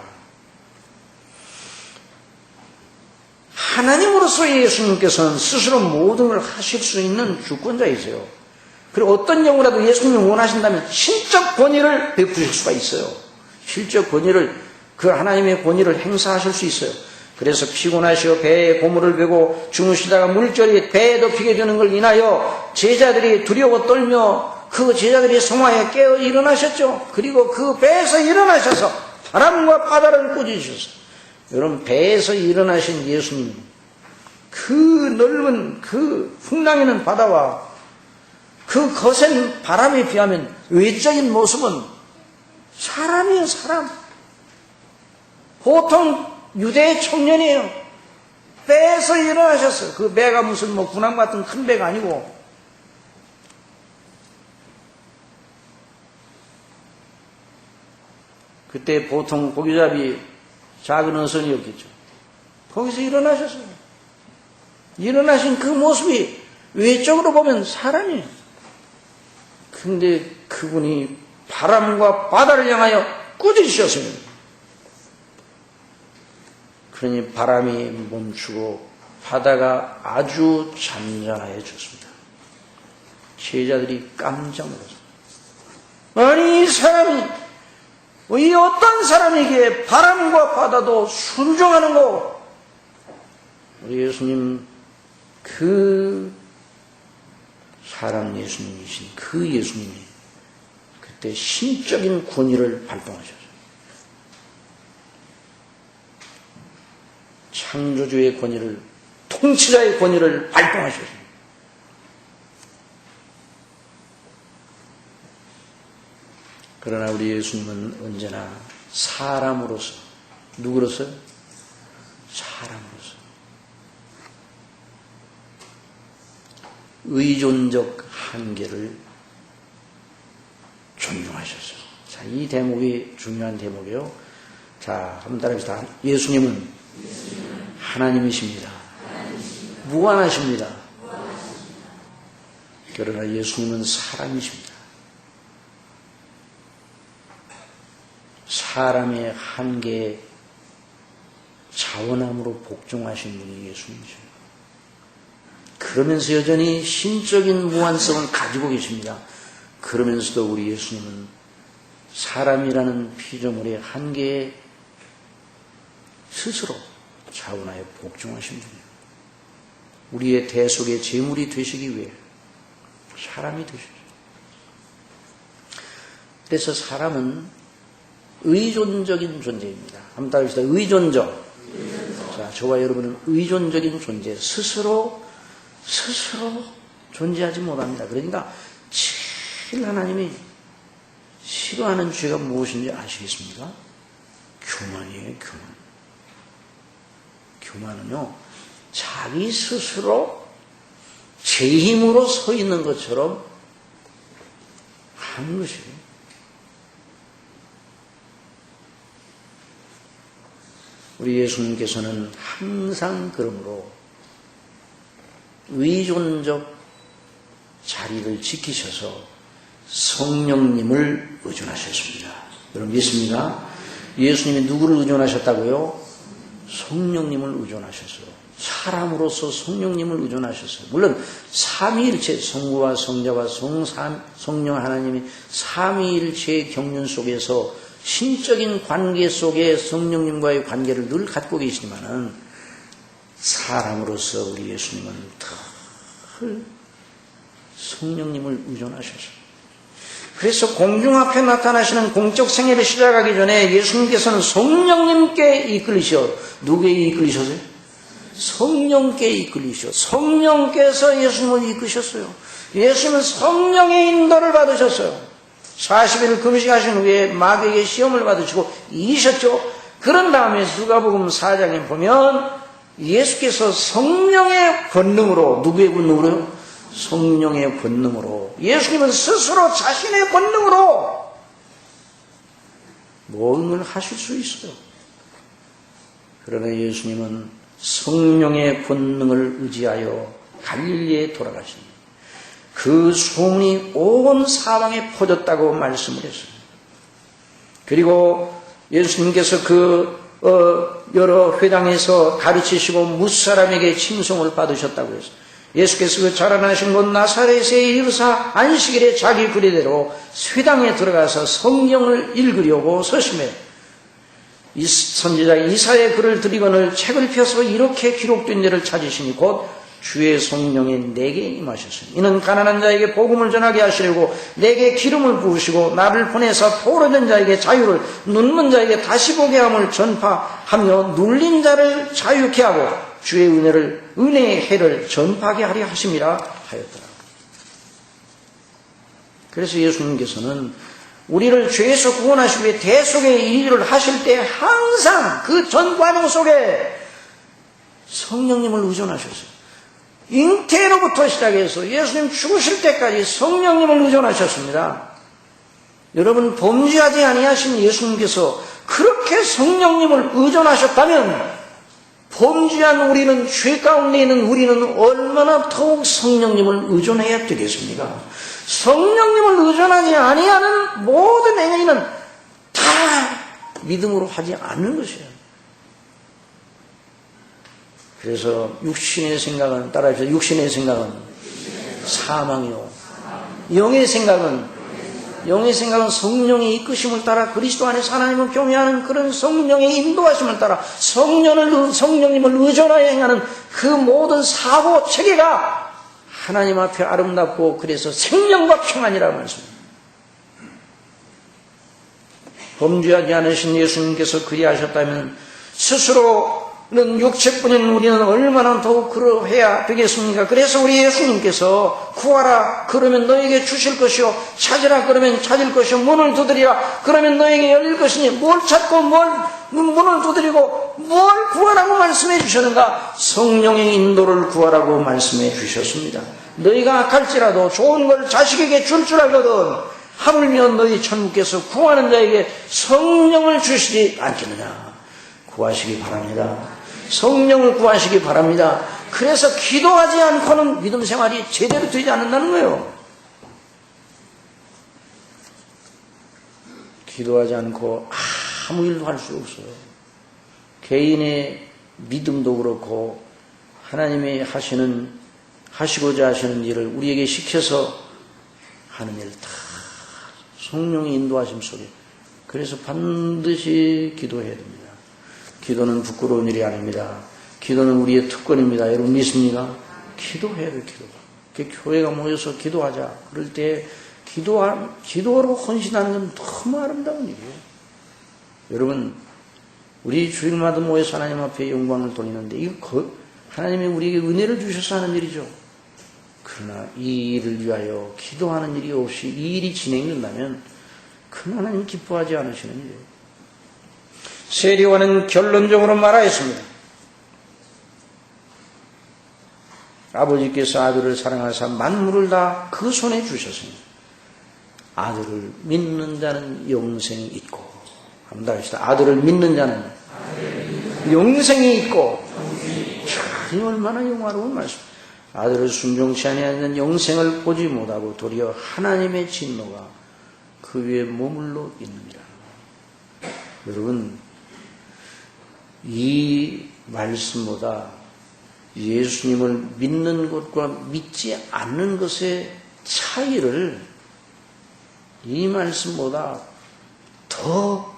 하나님으로서 예수님께서는 스스로 모든 걸 하실 수 있는 주권자이세요. 그리고 어떤 경우라도 예수님이 원하신다면 신적 권위를 베푸실 수가 있어요. 실적 권위를, 그 하나님의 권위를 행사하실 수 있어요. 그래서 피곤하시어 배에 고무를 베고 주무시다가 물결이 배에 덮이게 되는 걸 인하여 제자들이 두려워 떨며 그 제자들이 성화에 깨어 일어나셨죠. 그리고 그 배에서 일어나셔서 바람과 바다를 꾸짖으셨어요. 여러분, 배에서 일어나신 예수님, 그 넓은 그 풍랑이는 바다와 그 거센 바람에 비하면 외적인 모습은 사람이에요, 사람. 보통 유대 청년이에요. 배에서 일어나셨어요. 그 배가 무슨 뭐 군함 같은 큰 배가 아니고. 그때 보통 고기잡이 작은 어선이었겠죠. 거기서 일어나셨어요. 일어나신 그 모습이 외적으로 보면 사람이에요. 근데 그분이 바람과 바다를 향하여 꾸짖으셨습니다. 그러니 바람이 멈추고 바다가 아주 잔잔해졌습니다. 제자들이 깜짝 놀랐습니다. 아니, 이 사람이, 이 어떤 사람에게 바람과 바다도 순종하는 거? 우리 예수님, 그 사람 예수님이신 그 예수님이 그때 신적인 권위를 발동하셨어요. 창조주의 권위를, 통치자의 권위를 발동하셨어요. 그러나 우리 예수님은 언제나 사람으로서, 누구로서요? 사람으로서 의존적 한계를 존중하셨어요. 자, 이 대목이 중요한 대목이에요. 자, 한번 따라합시다. 예수님은 하나님이십니다. 무한하십니다. 그러나 예수님은 사람이십니다. 사람의 한계에 자원함으로 복종하신 분이 예수님이십니다. 그러면서 여전히 신적인 무한성을 가지고 계십니다. 그러면서도 우리 예수님은 사람이라는 피조물의 한계에 스스로 자원하여 복종하신 분이에요. 우리의 대속의 제물이 되시기 위해 사람이 되셨죠. 그래서 사람은 의존적인 존재입니다. 한번 따라합시다. 의존적. 자, 저와 여러분은 의존적인 존재, 스스로 존재하지 못합니다. 그러니까 제일 하나님이 싫어하는 죄가 무엇인지 아시겠습니까? 교만이에요, 교만. 교만은요, 자기 스스로 제 힘으로 서 있는 것처럼 하는 것이에요. 우리 예수님께서는 항상 그러므로 의존적 자리를 지키셔서 성령님을 의존하셨습니다. 여러분 믿습니까? 예수님이 누구를 의존하셨다고요? 성령님을 의존하셨어요. 사람으로서 성령님을 의존하셨어요. 물론 삼위일체, 성부와 성자와 성령 하나님이 삼위일체의 경륜 속에서 신적인 관계 속에 성령님과의 관계를 늘 갖고 계시지만은 사람으로서 우리 예수님은 늘 성령님을 의존하셨어요. 그래서 공중 앞에 나타나시는 공적 생애를 시작하기 전에 예수님께서는 성령님께 이끌리셔. 누구에게 이끌리셨어요? 성령께 이끌리셔. 성령께서 예수님을 이끄셨어요. 예수님은 성령의 인도를 받으셨어요. 40일 금식하신 후에 마귀에게 시험을 받으시고 이기셨죠. 그런 다음에 누가복음 4장에 보면 예수께서 성령의 권능으로, 누구의 권능으로요? 성령의 권능으로, 예수님은 스스로 자신의 권능으로 모든 걸 하실 수 있어요. 그러나 예수님은 성령의 권능을 의지하여 갈릴리에 돌아가십니다. 그 소문이 온 사방에 퍼졌다고 말씀을 했어요. 그리고 예수님께서 여러 회당에서 가르치시고 무사람에게 칭송을 받으셨다고 했어요. 예수께서 그 자라나신 곳 나사렛에 이르사 안식일에 자기 규례대로 쇠당에 들어가서 성경을 읽으려고 서심해 이 선지자 이사야의 글을 들이거늘 책을 펴서 이렇게 기록된 데를 찾으시니 곧 주의 성령이 내게 임하셨으니 이는 가난한 자에게 복음을 전하게 하시려고 내게 기름을 부으시고 나를 보내사 포로된 자에게 자유를 눈먼 자에게 다시 보게 함을 전파하며 눌린 자를 자유케 하고 주의 은혜의 해를 전파하게 하려 하심이라 하였더라. 그래서 예수님께서는 우리를 죄에서 구원하시기 위해 대속의 일을 하실 때 항상 그 전 과정 속에 성령님을 의존하셨어요. 잉태로부터 시작해서 예수님 죽으실 때까지 성령님을 의존하셨습니다. 여러분, 범죄하지 아니하신 예수님께서 그렇게 성령님을 의존하셨다면 범죄한 우리는, 죄 가운데 있는 우리는 얼마나 더욱 성령님을 의존해야 되겠습니까? 성령님을 의존하지 아니하는 모든 행위는 다 믿음으로 하지 않는 것이에요. 그래서 육신의 생각은, 따라하셔서 육신의 생각은 사망이요. 영의 생각은 성령의 이끄심을 따라 그리스도 안에서 하나님을 경외하는 그런 성령의 인도하심을 따라 성령님을 의존하여 행하는 그 모든 사고 체계가 하나님 앞에 아름답고 그래서 생명과 평안이라고 말씀합니다. 범죄하지 않으신 예수님께서 그리하셨다면 스스로는 육체뿐인 우리는 얼마나 더욱 그러해야 되겠습니까? 그래서 우리 예수님께서 구하라 그러면 너에게 주실 것이요 찾으라 그러면 찾을 것이요 문을 두드리라 그러면 너에게 열릴 것이니 뭘 찾고 문을 두드리고 뭘 구하라고 말씀해 주셨는가? 성령의 인도를 구하라고 말씀해 주셨습니다. 너희가 악할지라도 좋은 걸 자식에게 줄 알거든 하물며 너희 천국께서 구하는 자에게 성령을 주시지 않겠느냐. 구하시기 바랍니다. 성령을 구하시기 바랍니다. 그래서 기도하지 않고는 믿음 생활이 제대로 되지 않는다는 거예요. 기도하지 않고 아무 일도 할 수 없어요. 개인의 믿음도 그렇고 하나님이 하시고자 하시는 일을 우리에게 시켜서 하는 일 다 성령의 인도하심 속에. 그래서 반드시 기도해야 됩니다. 기도는 부끄러운 일이 아닙니다. 기도는 우리의 특권입니다. 여러분 믿습니까? 기도해야 돼요. 교회가 모여서 기도하자. 그럴 때 기도로 헌신하는 건 너무 아름다운 일이에요. 여러분, 우리 주일마다 모여서 하나님 앞에 영광을 돌리는데 이거 하나님이 우리에게 은혜를 주셔서 하는 일이죠. 그러나 이 일을 위하여 기도하는 일이 없이 이 일이 진행된다면 그건 하나님 기뻐하지 않으시는 일이에요. 세리와는 결론적으로 말하였습니다. 아버지께서 아들을 사랑하사 만물을 다 그 손에 주셨으니 아들을 믿는 자는 영생이 있고, 한번 더 합시다. 아들을 믿는 자는 영생이 있고, 참 얼마나 영화로운 말씀. 아들을 순종치 아니하는 영생을 보지 못하고 도리어 하나님의 진노가 그 위에 머물러 있느니라. 여러분, 이 말씀보다 예수님을 믿는 것과 믿지 않는 것의 차이를 이 말씀보다 더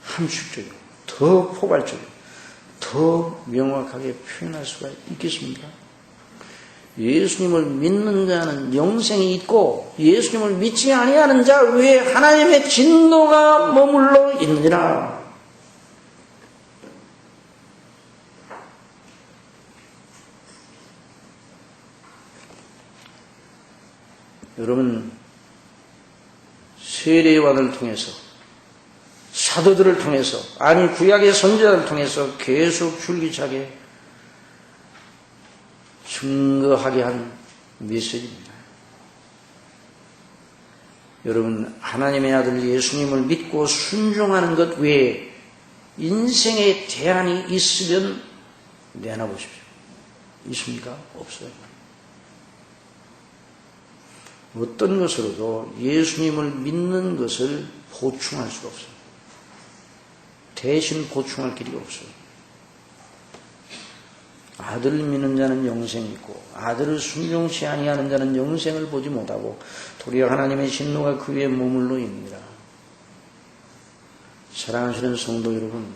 함축적이고 더 포괄적이고 더 명확하게 표현할 수가 있겠습니까? 예수님을 믿는 자는 영생이 있고 예수님을 믿지 아니하는 자 위에 하나님의 진노가 머물러 있느니라. 여러분, 세례요한을 통해서, 사도들을 통해서, 아니 구약의 선지자를 통해서 계속 줄기차게 증거하게 한 메시지입니다. 여러분, 하나님의 아들 예수님을 믿고 순종하는 것 외에 인생의 대안이 있으면 내놔보십시오. 있습니까? 없어요. 어떤 것으로도 예수님을 믿는 것을 보충할 수가 없어요. 대신 보충할 길이 없어요. 아들을 믿는 자는 영생이 있고 아들을 순종치 아니하는 자는 영생을 보지 못하고 도리어 하나님의 진노가 그 위에 머물러 있느니라. 사랑하시는 성도 여러분,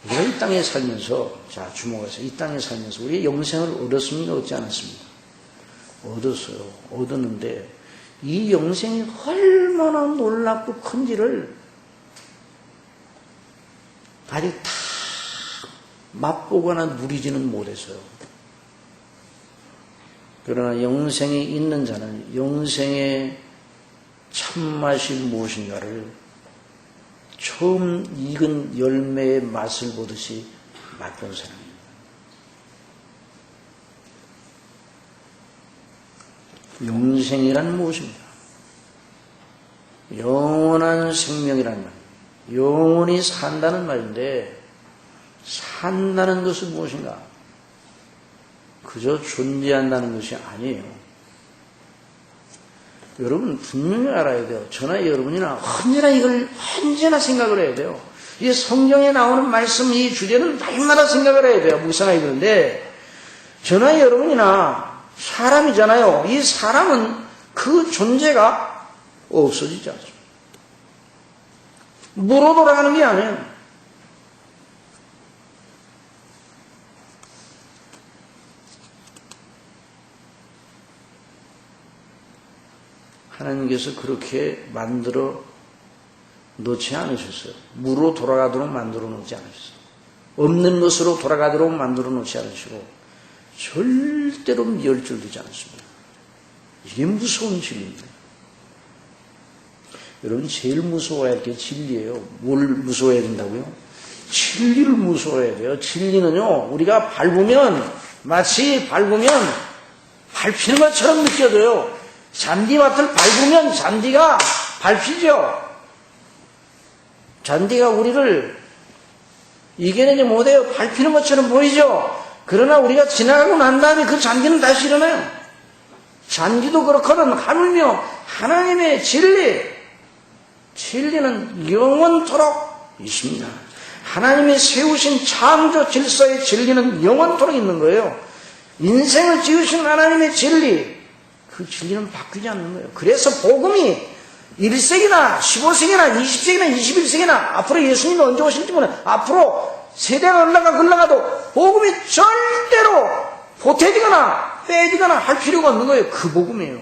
우리가 이 땅에 살면서, 자, 주목하세요. 이 땅에 살면서 우리의 영생을 얻었습니까? 얻지 않았습니까? 얻었어요. 얻었는데 이 영생이 얼마나 놀랍고 큰지를 아직 다 맛보거나 누리지는 못했어요. 그러나 영생이 있는 자는 영생의 참맛이 무엇인가를 처음 익은 열매의 맛을 보듯이 맛본 사람입니다. 영생이란 무엇입니까? 영원한 생명이란 말, 영원히 산다는 말인데, 산다는 것은 무엇인가? 그저 존재한다는 것이 아니에요. 여러분 분명히 알아야 돼요. 저나 여러분이나 언제나 생각을 해야 돼요. 이 성경에 나오는 말씀, 이 주제는 날마다 생각을 해야 돼요. 묵상하게 되는데, 저나 여러분이나 사람이잖아요. 이 사람은 그 존재가 없어지지 않습니다. 무로 돌아가는 게 아니에요. 하나님께서 그렇게 만들어 놓지 않으셨어요. 무로 돌아가도록 만들어 놓지 않으셨어요. 없는 것으로 돌아가도록 만들어 놓지 않으시고 절대로 멸절되지 않습니다. 이게 무서운 진리입니다. 여러분 제일 무서워야 할 게 진리예요. 뭘 무서워해야 된다고요? 진리를 무서워해야 돼요. 진리는요, 우리가 마치 밟으면 밟히는 것처럼 느껴져요. 잔디밭을 밟으면 잔디가 밟히죠. 잔디가 우리를 이겨내지 못해요. 밟히는 것처럼 보이죠. 그러나 우리가 지나가고 난 다음에 그 잔디는 다시 일어나요. 잔디도 그렇거든. 하물며 하나님의 진리는 영원토록 있습니다. 하나님이 세우신 창조 질서의 진리는 영원토록 있는 거예요. 인생을 지으신 하나님의 진리, 그 진리는 바뀌지 않는 거예요. 그래서 복음이 1세기나 15세기나 20세기나 21세기나 앞으로 예수님이 언제 오실지 모르는 앞으로 세대가 흘러가도 복음이 절대로 보태지거나 빼지거나 할 필요가 없는 거예요. 그 복음이에요.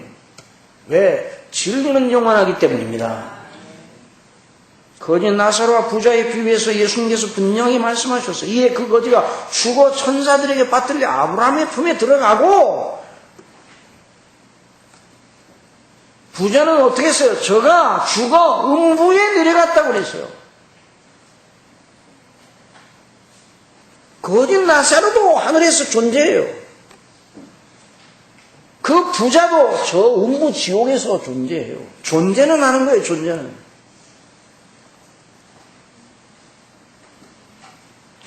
왜? 진리는 영원하기 때문입니다. 거지 나사로와 부자의 비유에서 예수님께서 분명히 말씀하셨어요. 이에 그 거지가 죽어 천사들에게 받들려 아브라함의 품에 들어가고, 부자는 어떻게 했어요? 저가 죽어 음부에 내려갔다고 그랬어요. 거짓 나사로도 하늘에서 존재해요. 그 부자도 저 음부 지옥에서 존재해요. 존재는 하는 거예요. 존재는.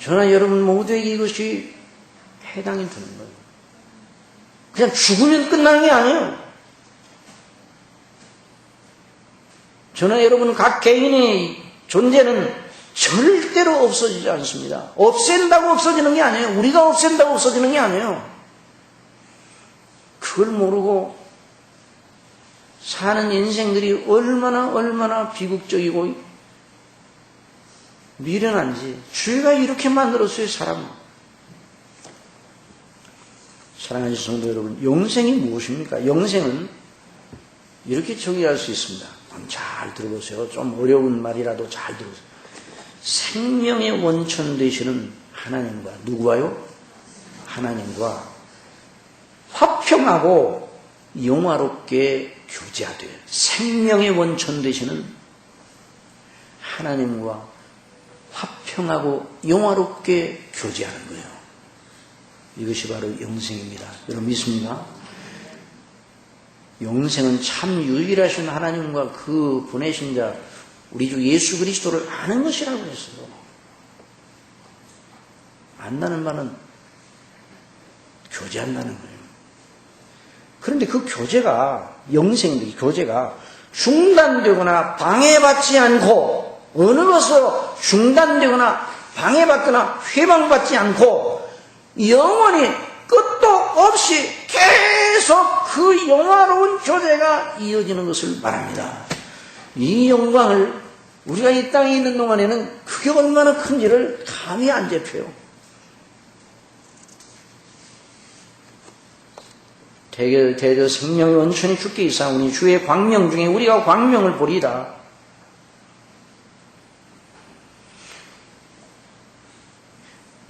저나 여러분 모두에게 이것이 해당이 되는 거예요. 그냥 죽으면 끝나는 게 아니에요. 저나 여러분 각 개인의 존재는 절대로 없어지지 않습니다. 없앤다고 없어지는 게 아니에요. 우리가 없앤다고 없어지는 게 아니에요. 그걸 모르고 사는 인생들이 얼마나 비극적이고 미련한지. 주의가 이렇게 만들었어요, 사람. 사랑하는 성도 여러분, 영생이 무엇입니까? 영생은 이렇게 정의할 수 있습니다. 잘 들어보세요. 좀 어려운 말이라도 잘 들어보세요. 생명의 원천 되시는 하나님과, 누구와요? 하나님과 화평하고 영화롭게 교제하되, 생명의 원천 되시는 하나님과 화평하고 영화롭게 교제하는 거예요. 이것이 바로 영생입니다. 여러분 믿습니까? 영생은 참 유일하신 하나님과 그 보내신 자 우리 주 예수 그리스도를 아는 것이라고 했어요. 안다는 말은 교제한다는 거예요. 그런데 그 교제가, 영생의 교제가 중단되거나 방해받지 않고, 어느 것으로 중단되거나 방해받거나 회방받지 않고 영원히 끝도 없이 계속 그 영화로운 교제가 이어지는 것을 말합니다. 이 영광을 우리가 이 땅에 있는 동안에는 그게 얼마나 큰지를 감이 안 잡혀요. 대저 생명의 원천이 주께 있사오니 주의 광명 중에 우리가 광명을 보리라.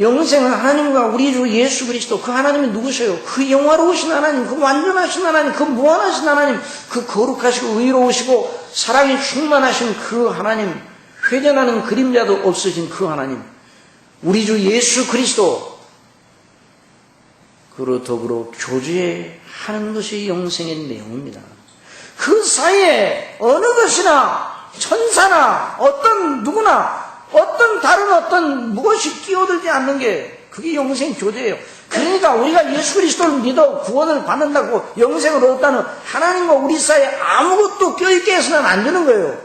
영생은 하나님과 우리 주 예수 그리스도, 그 하나님이 누구세요? 그 영화로우신 하나님, 그 완전하신 하나님, 그 무한하신 하나님, 그 거룩하시고 의로우시고 사랑이 충만하신 그 하나님, 회전하는 그림자도 없으신 그 하나님, 우리 주 예수 그리스도, 그로 더불어 교제하는 것이 영생의 내용입니다. 그 사이에 어느 것이나 천사나 어떤 누구나 어떤 다른 어떤 무엇이 끼어들지 않는 게 그게 영생 교제예요. 그러니까 우리가 예수 그리스도를 믿어 구원을 받는다고 영생을 얻었다는 하나님과 우리 사이에 아무것도 껴있게 해서는 안 되는 거예요.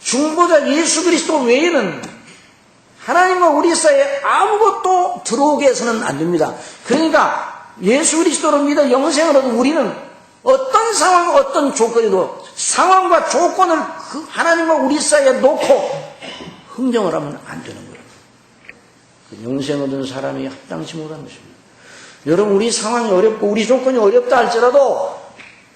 중보자 예수 그리스도 외에는 하나님과 우리 사이에 아무것도 들어오게 해서는 안 됩니다. 그러니까 예수 그리스도를 믿어 영생을 얻은 우리는 어떤 상황, 어떤 조건에도 상황과 조건을 그 하나님과 우리 사이에 놓고 흥정을 하면 안 되는 거예요. 영생 얻은 사람이 합당치 못한 것입니다. 여러분, 우리 상황이 어렵고 우리 조건이 어렵다 할지라도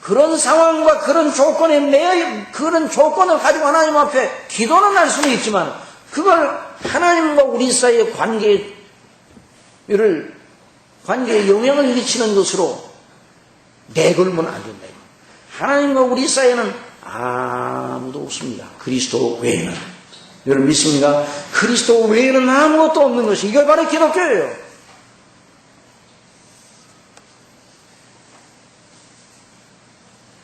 그런 상황과 그런 조건에 그런 조건을 가지고 하나님 앞에 기도는 할 수는 있지만 그걸 하나님과 우리 사이의 관계에 영향을 미치는 것으로 내걸면 안 된다. 하나님과 우리 사이에는 아무도 없습니다. 그리스도 외에는. 여러분 믿습니까? 그리스도 외에는 아무것도 없는 것이, 이게 바로 기독교예요.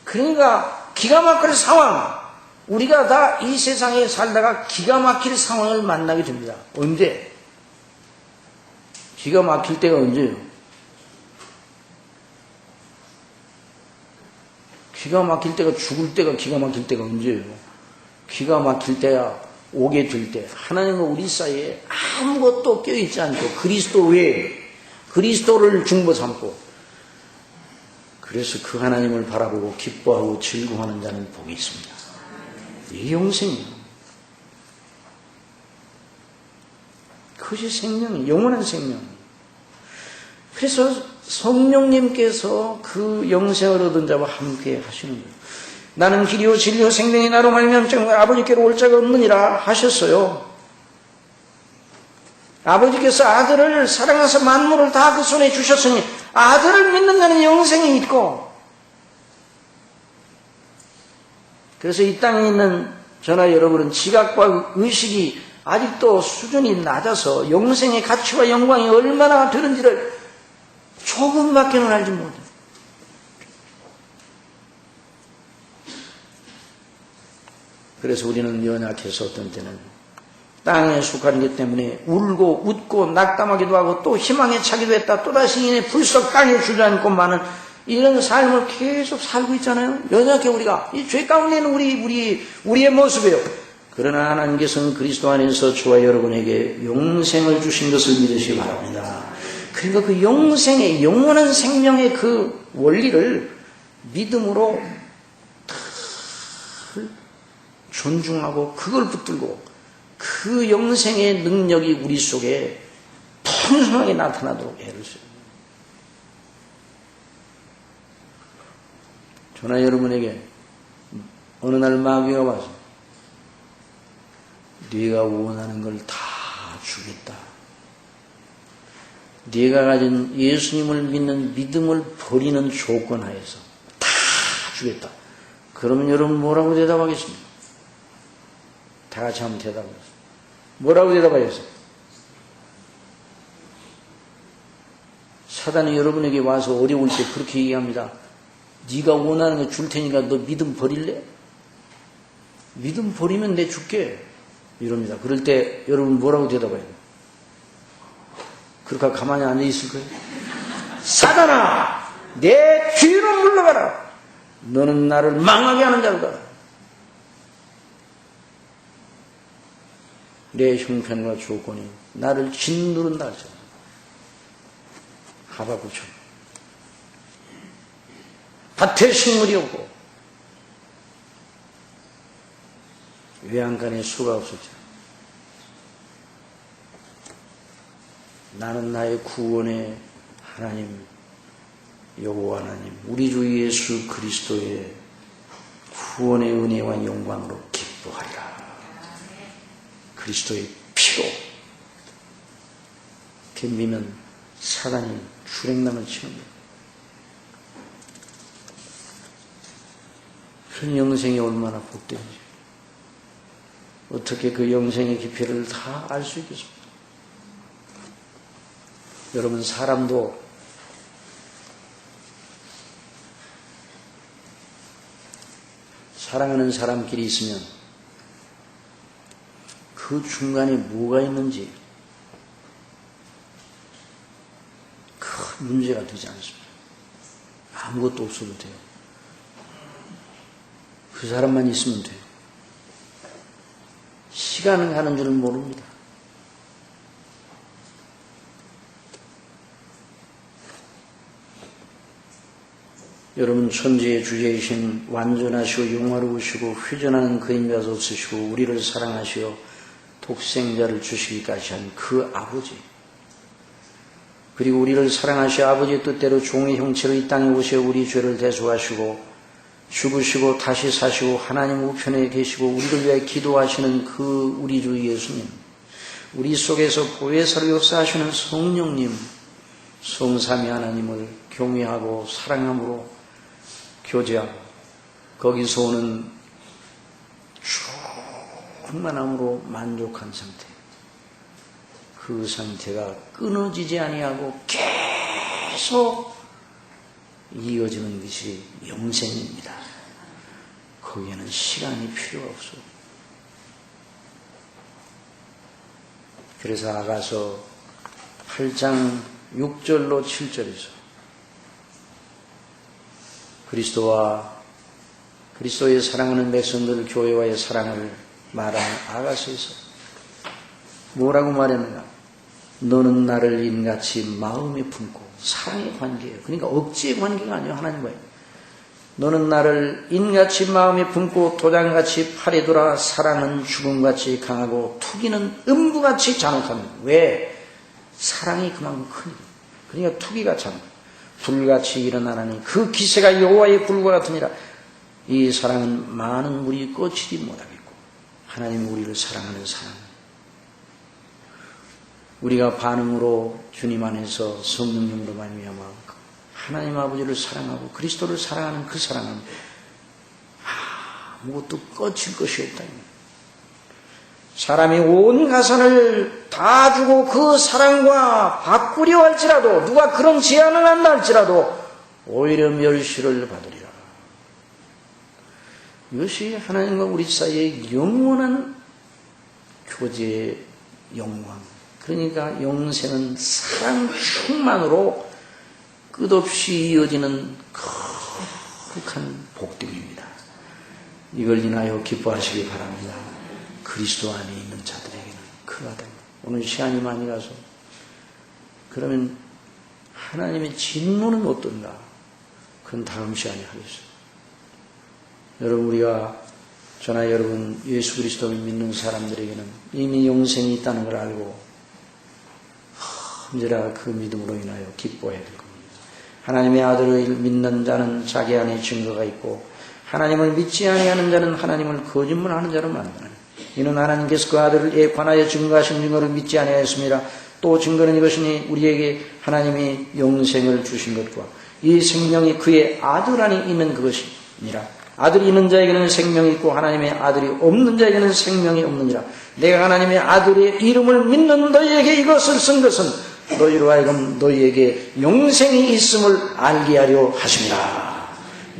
그러니까 기가 막힐 상황, 우리가 다 이 세상에 살다가 기가 막힐 상황을 만나게 됩니다. 언제? 기가 막힐 때가 언제예요? 기가 막힐 때가, 죽을 때가 기가 막힐 때가 언제예요? 기가 막힐 때야 오게 될 때 하나님과 우리 사이에 아무것도 껴있지 않고 그리스도 외에 그리스도를 중보 삼고, 그래서 그 하나님을 바라보고 기뻐하고 즐거워하는 자는 복이 있습니다. 이게 영생이에요. 그것이 생명이에요. 영원한 생명. 그래서 성령님께서 그 영생을 얻은 자와 함께 하시는 거예요. 나는 길이요 진리요 생명이 나로 말미암아 아버지께로 올 자가 없느니라 하셨어요. 아버지께서 아들을 사랑하사 만물을 다 그 손에 주셨으니 아들을 믿는 자는 영생이 있고, 그래서 이 땅에 있는 저나 여러분은 지각과 의식이 아직도 수준이 낮아서 영생의 가치와 영광이 얼마나 되는지를 조금밖에는 알지 못해요. 그래서 우리는 연약해서 어떤 때는 땅에 속한 것 때문에 울고 웃고 낙담하기도 하고 또 희망에 차기도 했다. 또다시 이내 불썩 땅에 주저앉고 마는 이런 삶을 계속 살고 있잖아요. 연약해 우리가. 이 죄 가운데 있는 우리의 모습이에요. 그러나 하나님께서는 그리스도 안에서 저와 여러분에게 영생을 주신 것을 믿으시기 바랍니다. 그러니까 그 영생의 영원한 생명의 그 원리를 믿음으로 존중하고 그걸 붙들고 그 영생의 능력이 우리 속에 풍성하게 나타나도록 애를 써요. 저나 여러분에게 어느 날 마귀가 와서 네가 원하는 걸 다 주겠다. 네가 가진 예수님을 믿는 믿음을 버리는 조건 하에서 다 주겠다. 그러면 여러분 뭐라고 대답하겠습니까? 다 같이 한번 대답해보세요. 뭐라고 대답하겠어요? 사단이 여러분에게 와서 어려울 때 그렇게 얘기합니다. 네가 원하는 거 줄 테니까 너 믿음 버릴래? 믿음 버리면 내 줄게. 이럽니다. 그럴 때 여러분 뭐라고 대답해요? 그렇게 가만히 앉아있을 거예요? 사단아, 내 뒤로 물러가라. 너는 나를 망하게 하는 자로다. 내 형편과 조건이 나를 짓누른다 하잖아. 하박국처럼 밭에 식물이 없고 외양간에 수가 없었죠. 나는 나의 구원의 하나님 여호와 하나님 우리 주 예수 그리스도의 구원의 은혜와 영광으로 기뻐하리라. 그리스도의 피로 덤비면 사단이 주랭랑을 치는 거예요. 그런 영생이 얼마나 복된지 어떻게 그 영생의 깊이를 다 알 수 있겠습니까? 여러분 사람도 사랑하는 사람끼리 있으면 그 중간에 뭐가 있는지 큰 문제가 되지 않습니다. 아무것도 없어도 돼요. 그 사람만 있으면 돼요. 시간은 가는 줄은 모릅니다. 여러분 천지의 주제이신 완전하시고 영화로우시고 회전하는 그림자도 없으시고 우리를 사랑하시어 독생자를 주시기까지 한 그 아버지 그리고 우리를 사랑하시어 아버지의 뜻대로 종의 형체로 이 땅에 오셔 우리 죄를 대속하시고 죽으시고 다시 사시고 하나님 우편에 계시고 우리를 위해 기도하시는 그 우리 주 예수님 우리 속에서 보혜사로 역사하시는 성령님 성삼위 하나님을 경외하고 사랑함으로 교제하고 거기서 오는 충만함으로 만족한 상태 그 상태가 끊어지지 아니하고 계속 이어지는 것이 영생입니다. 거기에는 시간이 필요가 없어요. 그래서 아가서 8장 6절로 7절에서 그리스도와 그리스도의 사랑하는 백성들 교회와의 사랑을 말하는 아가서에서 뭐라고 말했는가? 너는 나를 인같이 마음에 품고 사랑의 관계예요. 그러니까 억지의 관계가 아니에요. 하나님과의. 너는 나를 인같이 마음에 품고 도장같이 팔에 돌아 사랑은 죽음같이 강하고 투기는 음부같이 잔혹합니다. 왜? 사랑이 그만큼 크니까. 그러니까 투기가 잔혹. 불같이 일어나나니 그 기세가 여호와의 불과 같으니라. 이 사랑은 많은 물이 꺼지지 못하겠고 하나님 우리를 사랑하는 사랑 우리가 반응으로 주님 안에서 성령님으로 말미암아 하나님 아버지를 사랑하고 그리스도를 사랑하는 그 사랑은 아무것도 꺼질 것이 없다. 사람이 온 가산을 다 주고 그 사랑과 바꾸려 할지라도 누가 그런 제안을 한다 할지라도 오히려 멸시를 받으리라. 이것이 하나님과 우리 사이의 영원한 교제의 영광. 그러니까 영생은 사랑 충만으로 끝없이 이어지는 거룩한 복됨입니다. 이걸 인하여 기뻐하시기 바랍니다. 그리스도 안에 있는 자들에게는 그하다. 오늘 시간이 많이 가서 그러면 하나님의 진노는 어떤가? 그건 다음 시간에 하겠습니다. 여러분 우리가 저나 여러분 예수 그리스도를 믿는 사람들에게는 이미 영생이 있다는 걸 알고 언제나 그 믿음으로 인하여 기뻐해야 될 겁니다. 하나님의 아들을 믿는 자는 자기 안에 증거가 있고 하나님을 믿지 아니하는 자는 하나님을 거짓말하는 자로 만드나니 이는 하나님께서 그 아들에 관하여 증거하신 증거를 믿지 아니하였습니다. 또 증거는 이것이니 우리에게 하나님이 영생을 주신 것과 이 생명이 그의 아들 안에 있는 그것이니라. 아들이 있는 자에게는 생명이 있고 하나님의 아들이 없는 자에게는 생명이 없느니라. 내가 하나님의 아들의 이름을 믿는 너희에게 이것을 쓴 것은 너희로 하여금 너희에게 영생이 있음을 알게 하려 하십니다.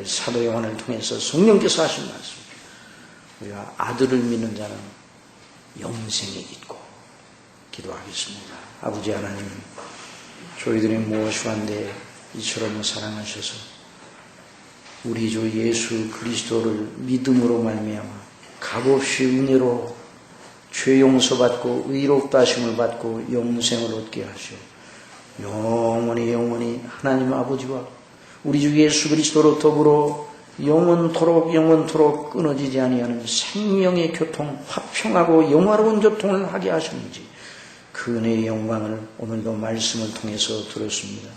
사도 요한을 통해서 성령께서 하신 말씀. 우리가 아들을 믿는 자는 영생이 있고 기도하겠습니다. 아버지 하나님, 저희들이 무엇이한데 이처럼 사랑하셔서 우리 주 예수 그리스도를 믿음으로 말미암아 값없이 은혜로 죄 용서받고 의롭다 하심을 받고 영생을 얻게 하시오. 영원히 하나님 아버지와 우리 주 예수 그리스도로 더불어 영원토록 끊어지지 아니하는 생명의 교통, 화평하고 영화로운 교통을 하게 하셨는지 그 은혜의 영광을 오늘도 말씀을 통해서 들었습니다.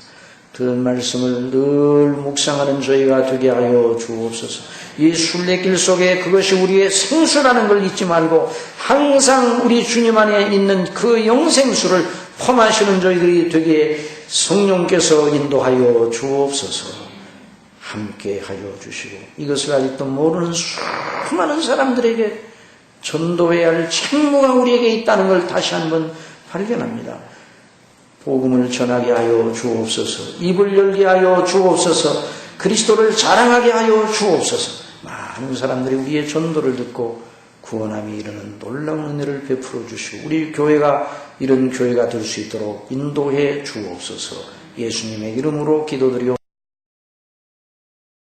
들은 말씀을 늘 묵상하는 저희가 되게 하여 주옵소서. 이 순례길 속에 그것이 우리의 생수라는 걸 잊지 말고 항상 우리 주님 안에 있는 그 영생수를 포함하시는 저희들이 되게 성령께서 인도하여 주옵소서. 함께 하여 주시고 이것을 아직도 모르는 수많은 사람들에게 전도해야 할 책무가 우리에게 있다는 걸 다시 한번 발견합니다. 복음을 전하게 하여 주옵소서. 입을 열게 하여 주옵소서. 그리스도를 자랑하게 하여 주옵소서. 많은 사람들이 우리의 전도를 듣고 구원함이 이르는 놀라운 은혜를 베풀어 주시고 우리 교회가 이런 교회가 될 수 있도록 인도해 주옵소서. 예수님의 이름으로 기도드리옵소서.